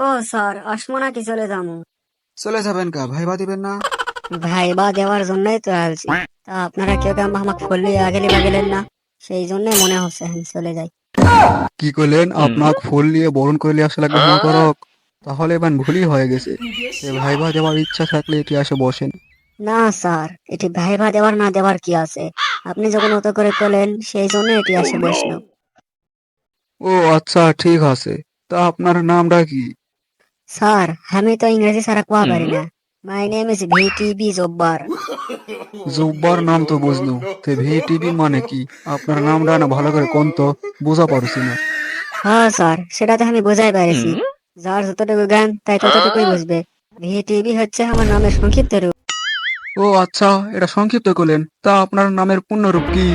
ও sir, আসমো নাকি চলে যাবো? চলে যাবেন কা ভাইবা দিবেন না? ভাইবা দেওয়ার জন্যই তো আলছি। তা আপনারা কেউ কেউ আমাকে ফুললি আগেলি বাগেলেন না, সেই জন্যই মনে হচ্ছে আমি চলে যাই। কি করলেন? আপনাক ফুল নিয়ে বরণ করলে আসলে লাগবে মকরক। তাহলে এবার ভুলই হয়ে গেছে। এ ভাইবা দেওয়ার ইচ্ছা থাকলে এটি আসে বসেন। না স্যার, এটি ভাইবা দেওয়ার না দেওয়ার কি আছে? আপনি যখন অত করে করলেন সেই জন্য এটি আসে বসলো। ও আচ্ছা, ঠিক আছে। তা আপনার নামটা কি? স্যার, আমি তো ইংরেজি ছাড়া কোয়া পারি না। মাই নেম ইজ ভিটিবি জব্বার। জুব্বার নাম তো বুঝলু, তে ভিটিভি মানে কি? আপনার নামটা না ভালো করে কোন তো, বুঝা পারছি না। হ্যাঁ স্যার, সেটা তো আমি বোঝাই পারছি। যার যতটুকু জ্ঞান তাই ততটুকুই বুঝবে। ভিটিবি হচ্ছে আমার নামের সংক্ষিপ্ত রূপ। ও আচ্ছা, এটা সংক্ষিপ্ত করলেন। তা আপনার নামের পূর্ণরূপ কি?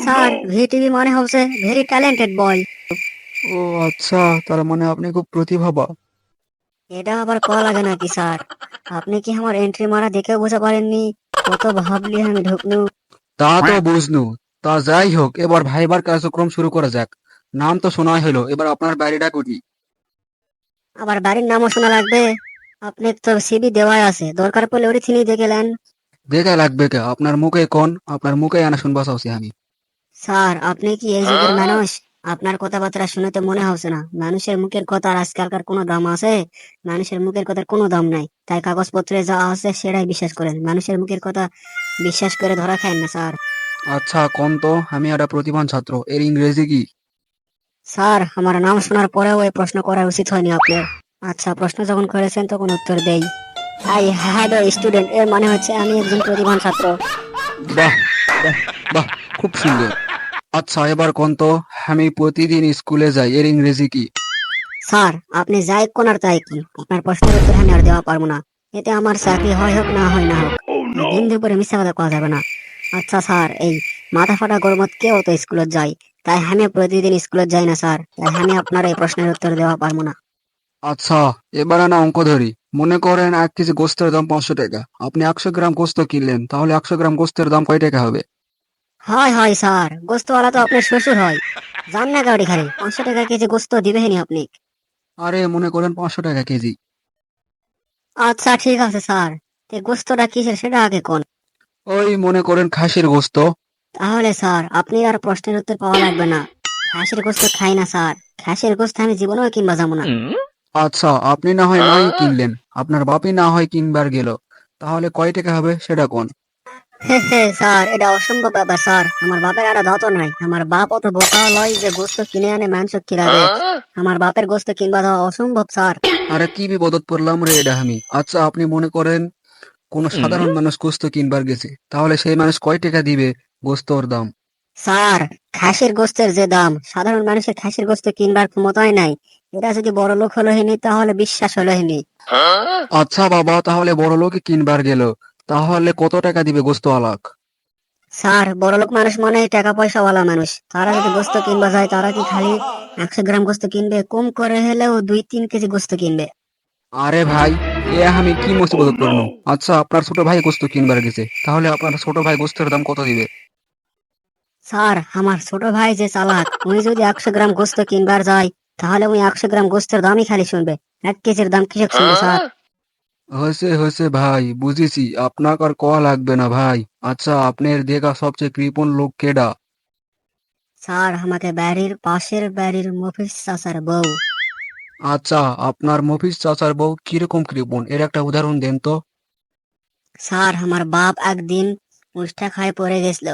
স্যার, ভিটিবি মানে হচ্ছে ভেরি ট্যালেন্টেড বয়। ও আচ্ছা, তার মানে আপনি খুব প্রতিভাবা। এটা আবার কল লাগে নাকি স্যার? আপনি কি আমার এন্ট্রি মারা দেখে বোঝা পারেননি? কত ভাবলি আমি ঢুকনু। তা তো বুঝনু। তা যাই হোক, এবার ভাইবার কার্যক্রম শুরু করা যাক। নাম তো শোনাই হলো, এবার আপনার বাড়িটা কোটি? আবার বাড়ির নামও শোনা লাগবে? আপনি তো সিবি দেওয়াই আছে, দরকার পড়লে ওরি থিনি দেখে নেন। দেখা লাগবে কে? আপনার মুখে কোন, আপনার মুখে আনা শুনবা চাচ্ছি আমি। স্যার, আপনি কি এই যুগের মানুষ? আপনার কথাবার্তা শুনে তো মনে হচ্ছে না মানুষের মুখের কথার আজকালকার কোনো দাম আছে। মানুষের মুখের কথার কোনো দাম নাই, তাই কাগজপত্রে যা আছে সেটাই বিশ্বাস করেন, মানুষের মুখের কথা বিশ্বাস করে ধরা খায় না স্যার। আচ্ছা কোন তো, আমি একটা প্রতিভান ছাত্র, এর ইংরেজি কি? স্যার, আমার নাম শোনার পরেও এই প্রশ্ন করা উচিত হয়নি আপনার। আচ্ছা, প্রশ্ন যখন করেছেন তখন উত্তর দেই। আই হ্যাড এ স্টুডেন্ট এর মানে হচ্ছে আমি একজন প্রতিভান ছাত্র। বাহ, বাহ, বাহ, খুব সুন্দর। আচ্ছা এবার কোন তো, আমি প্রতিদিন স্কুলে যাই, এর ইংরেজি কি? স্যার, আপনি যাই কোন আর তাই কি, আপনার প্রশ্নের উত্তর আমি আর দেওয়া পারবো না। এতে আমার চাকরি হয় হোক না হয় না হোক, এই দিন দুপুরে মিথ্যা কথা কওয়া যাবে না। আচ্ছা স্যার, এই মাথা ফাটা গরমত কেউ তো স্কুলে যায়, তাই আমি প্রতিদিন স্কুলে যাই না স্যার, তাই আমি আপনার এই প্রশ্নের উত্তর দেওয়া পারবো না। আচ্ছা, এবার না অঙ্ক ধরি। মনে করেন 1 কেজি গোস্তের দাম 500 টাকা। আপনি 100 গ্রাম গোস্ত কিনলেন, তাহলে 100 গ্রাম গোস্তের দাম কয় টাকা হবে? হয় হয় স্যার, গোস্তওয়ালা তো আপনার শ্বশুর হয়। যান না গাড়ি খালি 500 টাকা কেজি গোস্ত দিবেনি আপনি। আরে মনে করেন 500 টাকা কেজি। আচ্ছা ঠিক আছে স্যার, তে গোস্তটা কিসের সেটা আগে কোন। ওই মনে করেন খাসির গোস্ত। তাহলে স্যার, আপনি আর প্রশ্নের উত্তর পাওয়া লাগবে না। খাসির গোস্ত খাই না স্যার, খাসির গোস্ত আমি জীবনেও কিনবা যাবো না। আচ্ছা, আপনি না হয় নাই কিনলেন, আপনার বাপই না হয় কিনবার গেল, তাহলে কয় টাকা হবে সেটা কোন? হে হে স্যার, এটা অসম্ভব ব্যাপার স্যার, আমার বাপের একটা দাঁতও নাই, আমার বাপ অত বোকাও লয় যে গোস্ত কিনে আনে মাংস খিলাবে। আমার বাপের গোস্ত কিনবা দেওয়া অসম্ভব স্যার। আরে কি বিপদত পড়লাম রে এটা আমি। আচ্ছা আপনি মনে করেন কোন সাধারণ মানুষ গোস্ত কিনবার গেছে, তাহলে সেই মানুষ কয় টাকা দিবে গোস্তর দাম? স্যার, খাসির গোস্তের যে দাম, সাধারণ মানুষের খাসির গোস্ত কিনবার ক্ষমতাই নাই। এটা যদি বড় লোক হলোহিনি তাহলে বিশ্বাস হলোহিনি। আচ্ছা বাবা, তাহলে বড় লোকে কিনবার গেল, তাহলে কত টাকা দিবে গোস্ত আলাক? স্যার, বড়লোক মানুষ মানে টাকা পয়সাওয়ালা মানুষ, তারা যদি গোস্ত কিনবা যায় তারা কি খালি 100 গ্রাম গোস্ত কিনবে? কম করে হলেও 2-3 কেজি গোস্ত কিনবে। আরে ভাই, এ আমি কি মুসিবত পড়নু। আচ্ছা আপনার ছোট ভাই গোস্ত কিনবার গেছে, তাহলে আপনার ছোট ভাই গোস্তের দাম কত দিবে? স্যার, আমার ছোট ভাই যে চালাক, উনি যদি 100 গ্রাম গোস্ত কিনবার যায় তাহলে উনি 100 গ্রাম গোস্তের দামই খালি শুনবে, 1 কেজির দাম কৃষক শুনবে স্যার। হয়েছে হয়েছে ভাই, বুঝেছি, আপনার আর কওয়া লাগবে না ভাই। আচ্ছা আপনার দেখা সবচেয়ে কৃপণ লোক কেডা? স্যার, আমাকে বাড়ির পাশের বাড়ির মফিস চাচার বউ। আচ্ছা, আপনার মফিজ চাচার বউ কিরকম কৃপণ, এর একটা উদাহরণ দেন তো। স্যার, আমার বাপ একদিন মুষ্ঠা খায় পড়ে গেছিল,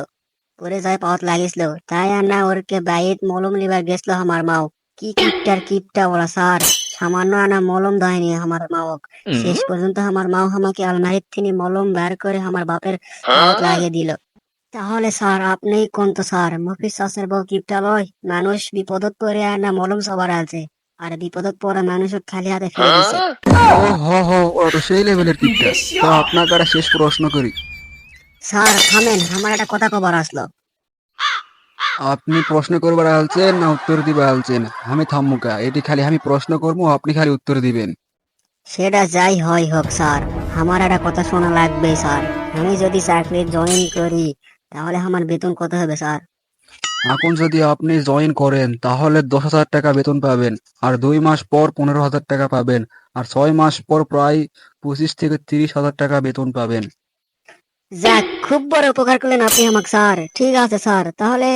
পড়ে যায় পাওয়াত লাগিছিল, তাই আর না ওরকে বাইত মলম লিবার গেছিল আমার মাও। কি কিপটার কিপটা ওরা স্যার, সামান্য আনা মলম দেয়নি আমার মাও। শেষ পর্যন্ত আমার মাও আমাকে আলমারির থেকে মলম বের করে আমার বাপের পাওয়াত লাগিয়ে দিল। তাহলে স্যার আপনিই কোন তো স্যার, মফিজ চাষের বউ কিপটা লয়? মানুষ বিপদত পড়ে আর না মলম সবার আছে, আর বিপদত পড়া মানুষ খালি হাতে ফিরে দিছে। ও হ হ, ওরা তো সেই লেভেলের কিপটা। তা আপনাকে একটা শেষ প্রশ্ন করি। স্যার থামেন, আমার একটা কথা কবার আসলো। আপনি প্রশ্ন করবার আলছেন না উত্তর দিবার আলছেন? আমি থাম্মুকা, এটি খালি আমি প্রশ্ন করবো, আপনি খালি উত্তর দিবেন। সেটা যাই হয় হোক স্যার, আমার একটা কথা শোনা লাগবে স্যার। আমি যদি চাকরি জয়েন করি তাহলে আমার বেতন কত হবে স্যার? এখন যদি আপনি জয়েন করেন তাহলে 10,000 টাকা বেতন পাবেন, আর 2 মাস পর 15,000 টাকা পাবেন, আর 6 মাস পর প্রায় 25 থেকে 30,000 টাকা বেতন পাবেন। যাক, খুব বড় উপকার করলেন আপনি আমাকে স্যার। ঠিক আছে স্যার, তাহলে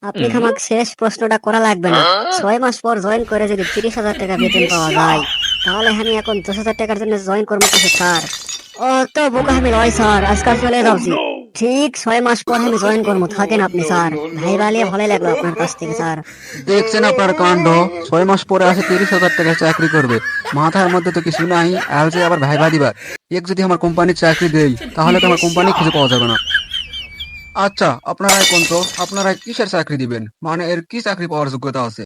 আপনি আমাকে শেষ প্রশ্নটা করা লাগবে না। 6 মাস পর জয়েন করে যদি 30,000 টাকা বেতন পাওয়া যায়, তাহলে আমি এখন 10,000 টাকার জন্য জয়েন করবো কিছু স্যার? ও তো বোকা আমি নয় স্যার, আজকাল চলে যাচ্ছি। ঠিক 6 মাস পর আমি জয়েন করবো, থাকেন আপনি স্যার। ভাই বালিয়ে ভালো লাগলো আপনার কাছ থেকে স্যার। দেখছেন আপনার কাণ্ড, 6 মাস পরে আসে 30,000 টাকা চাকরি করবে। মাথার মধ্যে তো কিছু নাই, আর যে আবার ভাইবা দিবার। এক যদি আমার কোম্পানির চাকরি দেই তাহলে তো আমার কোম্পানি খুঁজে পাওয়া যাবে না। আচ্ছা, আপনারা কোন তো আপনারা কিসের চাকরি দিবেন, মানে এর কি চাকরি পাওয়ার যোগ্যতা আছে?